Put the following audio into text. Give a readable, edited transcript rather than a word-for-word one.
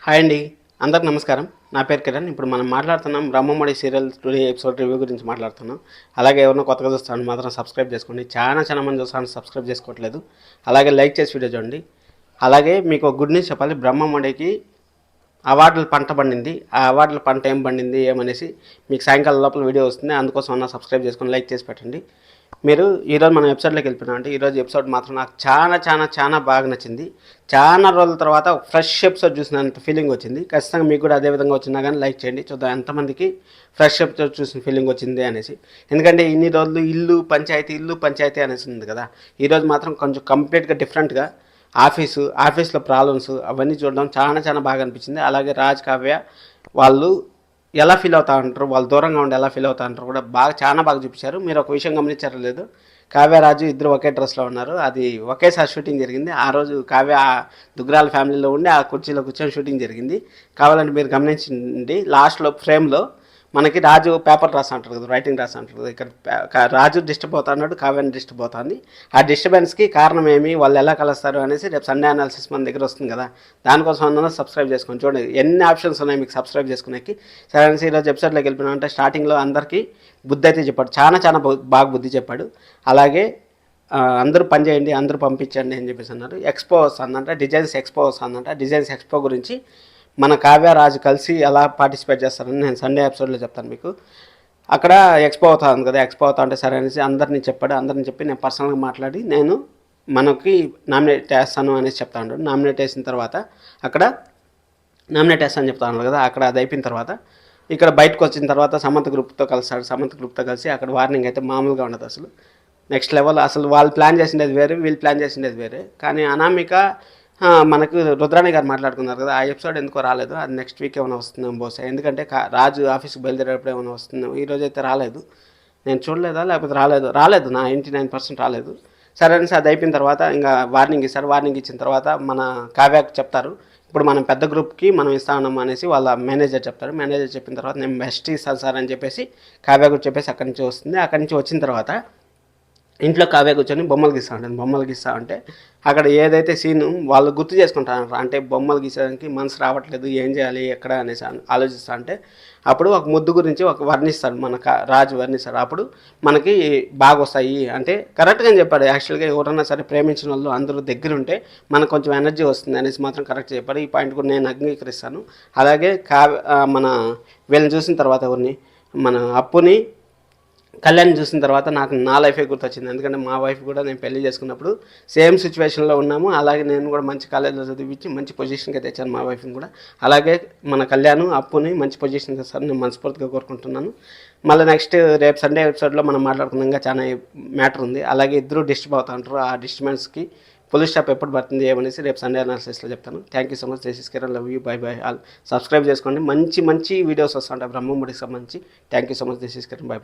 Hi అండి, అందరికి నమస్కారం. నా పేరు కిరణ్. ఇప్పుడు మనం మాట్లాడుతున్నాం Brahmamudi serial today episode review గురించి మాట్లాడుతున్నాం. అలాగే ఎవరినో కొత్తగా చూస్తాను మాత్రం సబ్స్క్రైబ్ చేసుకోండి. చాలా మంది చూస్తాను సబ్స్క్రైబ్ చేసుకోవట్లేదు. అలాగే లైక్ చేసి వీడియో చూడండి. అలాగే మీకు గుడ్ న్యూస్ చెప్పాలి. బ్రహ్మముడికి అవార్డుల పంట పండింది. ఆ అవార్డుల పంట ఏం పండింది ఏమనేసి మీకు సాయంకాలం లోపల వీడియో వస్తుంది. అందుకోసం అన్న సబ్స్క్రైబ్ చేసుకొని లైక్ చేసి పెట్టండి. మీరు ఈరోజు మనం ఎపిసోడ్లోకి వెళ్ళిపోయినాం అంటే ఈరోజు ఎపిసోడ్ మాత్రం నాకు చాలా బాగా నచ్చింది. చాలా రోజుల తర్వాత ఫ్రెష్ ఎపిసోడ్ చూసినంత ఫీలింగ్ వచ్చింది. ఖచ్చితంగా మీకు కూడా అదే విధంగా వచ్చినా కానీ లైక్ చేయండి. చూద్దాం ఎంతమందికి ఫ్రెష్ ఎపిసోడ్ చూసిన ఫీలింగ్ వచ్చింది అనేసి. ఎందుకంటే ఇన్ని రోజులు ఇల్లు పంచాయతీ అనేసి ఉంది కదా. ఈరోజు మాత్రం కొంచెం కంప్లీట్గా డిఫరెంట్గా ఆఫీస్లో ప్రాబ్లమ్స్ అవన్నీ చూడడం చాలా బాగా అనిపించింది. అలాగే రాజ్ కావ్య వాళ్ళు ఎలా ఫీల్ అవుతా ఉంటారు, వాళ్ళు దూరంగా ఉండి ఎలా ఫీల్ అవుతా ఉంటారు కూడా చాలా బాగా చూపించారు. మీరు ఒక విషయం గమనించారో లేదు, కావ్యరాజు ఇద్దరు ఒకే డ్రెస్లో ఉన్నారు. అది ఒకేసారి షూటింగ్ జరిగింది. ఆ రోజు కావ్య దుగ్గరాల ఫ్యామిలీలో ఉండి ఆ కుర్చీలో కూర్చొని షూటింగ్ జరిగింది. కావాలంటే మీరు గమనించండి, లాస్ట్లో ఫ్రేమ్లో మనకి రాజు పేపర్ రాసి అంటారు కదా, రైటింగ్ రాసి అంటారు కదా. ఇక్కడ రాజు డిస్టర్బ్ అవుతా ఉన్నాడు, కావ్యాన్ని డిస్టర్బ్ అవుతుంది. ఆ డిస్టర్బెన్స్కి కారణం ఏమి, వాళ్ళు ఎలా కలుస్తారు అనేసి రేపు సండే అనాలిసిస్ మన దగ్గర వస్తుంది కదా. దానికోసం అన్న సబ్స్క్రైబ్ చేసుకొని చూడండి. ఎన్ని ఆప్షన్స్ ఉన్నాయి మీకు సబ్స్క్రైబ్ చేసుకునేకి. సరే అనేసి ఈరోజు ఎపిసోడ్లోకి వెళ్ళిపోయినా అంటే స్టార్టింగ్లో అందరికీ బుద్ధి అయితే చెప్పాడు. చాలా బాగా బుద్ధి చెప్పాడు. అలాగే అందరూ పని చేయండి, అందరూ పంపించండి అని చెప్పేసి అన్నారు. ఎక్స్పో వస్తుందంట, డిజైన్స్ ఎక్స్పో వస్తుందంట. డిజైన్స్ ఎక్స్పో గురించి మన కావ్య రాజు కలిసి ఎలా పార్టిసిపేట్ చేస్తారని నేను సండే ఎపిసోడ్లో చెప్తాను మీకు. అక్కడ ఎక్స్పో అవుతుంది కదా, ఎక్స్పో అవుతా అంటే సరే అనేసి అందరినీ చెప్పి నేను పర్సనల్గా మాట్లాడి నేను మనకి నామినేట్ చేస్తాను అనేసి చెప్తా ఉంటాడు. నామినేట్ చేసిన తర్వాత అక్కడ నామినేట్ చేస్తాను చెప్తా ఉన్నాడు కదా. అక్కడ అది అయిపోయిన తర్వాత ఇక్కడ బయటకు వచ్చిన తర్వాత సమంత గ్రూప్తో కలుస్తాడు. సమంత గ్రూప్తో కలిసి అక్కడ వార్నింగ్ అయితే మామూలుగా ఉండదు. అసలు నెక్స్ట్ లెవెల్. అసలు వాళ్ళు ప్లాన్ చేసిండేది వేరే, వీళ్ళు ప్లాన్ చేసిండేది వేరే. కానీ అనామిక మనకు రుద్రాణి గారు మాట్లాడుకున్నారు కదా, ఆ ఎపిసోడ్ ఎందుకో రాలేదు. అది నెక్స్ట్ వీక్ ఏమైనా వస్తుందేమో బహుశా. ఎందుకంటే రాజు ఆఫీస్కి బయలుదేరేటప్పుడు ఏమైనా వస్తుందేమో. ఈరోజు అయితే రాలేదు. నేను చూడలేదా లేకపోతే రాలేదు నా 99% రాలేదు. సరే అనేసి అది అయిపోయిన తర్వాత ఇంకా వార్నింగ్ ఇస్తారు. వార్నింగ్ ఇచ్చిన తర్వాత మన కావ్యకు చెప్తారు, ఇప్పుడు మనం పెద్ద గ్రూప్కి మనం ఇస్తా ఉన్నాం అనేసి వాళ్ళ మేనేజర్ చెప్తారు. మేనేజర్ చెప్పిన తర్వాత నేను బెస్ట్ ఇస్తాను సార్ అని చెప్పేసి కావ్యకు చెప్పేసి అక్కడి నుంచి వస్తుంది. అక్కడి నుంచి వచ్చిన తర్వాత ఇంట్లో కావ్య కూర్చొని బొమ్మలు గీస్తూ ఉంటాను. బొమ్మలు గీస్తూ ఉంటే అక్కడ ఏదైతే సీన్ వాళ్ళు గుర్తు చేసుకుంటారు, అంటే బొమ్మలు గీసేదానికి మనసు రావట్లేదు, ఏం చేయాలి ఎక్కడ అనేసి ఆలోచిస్తూ ఉంటే అప్పుడు ఒక ముద్దు గురించి వర్ణిస్తాడు, మన రాజు వర్ణిస్తాడు. అప్పుడు మనకి బాగా వస్తాయి అంటే కరెక్ట్గా చెప్పాడు. యాక్చువల్గా ఎవరన్నా సరే ప్రేమించిన వాళ్ళు అందరూ దగ్గర ఉంటే మనకు కొంచెం ఎనర్జీ వస్తుంది అనేసి మాత్రం కరెక్ట్ చెప్పాడు. ఈ పాయింట్ కూడా నేను అంగీకరిస్తాను. అలాగే మన వీళ్ళని చూసిన తర్వాత ఎవరిని, మన అప్పుని కళ్యాణ్ చూసిన తర్వాత నాకు నా లైఫే గుర్తొచ్చింది. ఎందుకంటే మా వైఫ్ కూడా నేను పెళ్లి చేసుకున్నప్పుడు సేమ్ సిచ్యువేషన్లో ఉన్నాము. అలాగే నేను కూడా మంచి కాలేజీలో చదివించి మంచి పొజిషన్కి తెచ్చాను మా వైఫ్ని కూడా. అలాగే మన కళ్యాణ్ అప్పుని మంచి పొజిషన్కి తెస్తాను నేను మనస్ఫూర్తిగా కోరుకుంటున్నాను. మళ్ళీ నెక్స్ట్ రేపు సండే ఎపిసోడ్లో మనం మాట్లాడుకున్నాక చాలా మ్యాటర్ ఉంది. అలాగే ఇద్దరు డిస్టర్బ్ అవుతా ఉంటారు. ఆ డిస్టర్బెన్స్కి ఫుల్ స్టాప్ ఎప్పుడు పడుతుంది ఏమనేసి రేపు సండే అనాలిసిస్లో చెప్తాను. Thank you so much. This is Kiran. Love you. By all. Subscribe చేసుకోండి. మంచి వీడియోస్ వస్తుంటాయి బ్రహ్మముడికి సంబంధించి. Thank you so much. This is Kiran. By.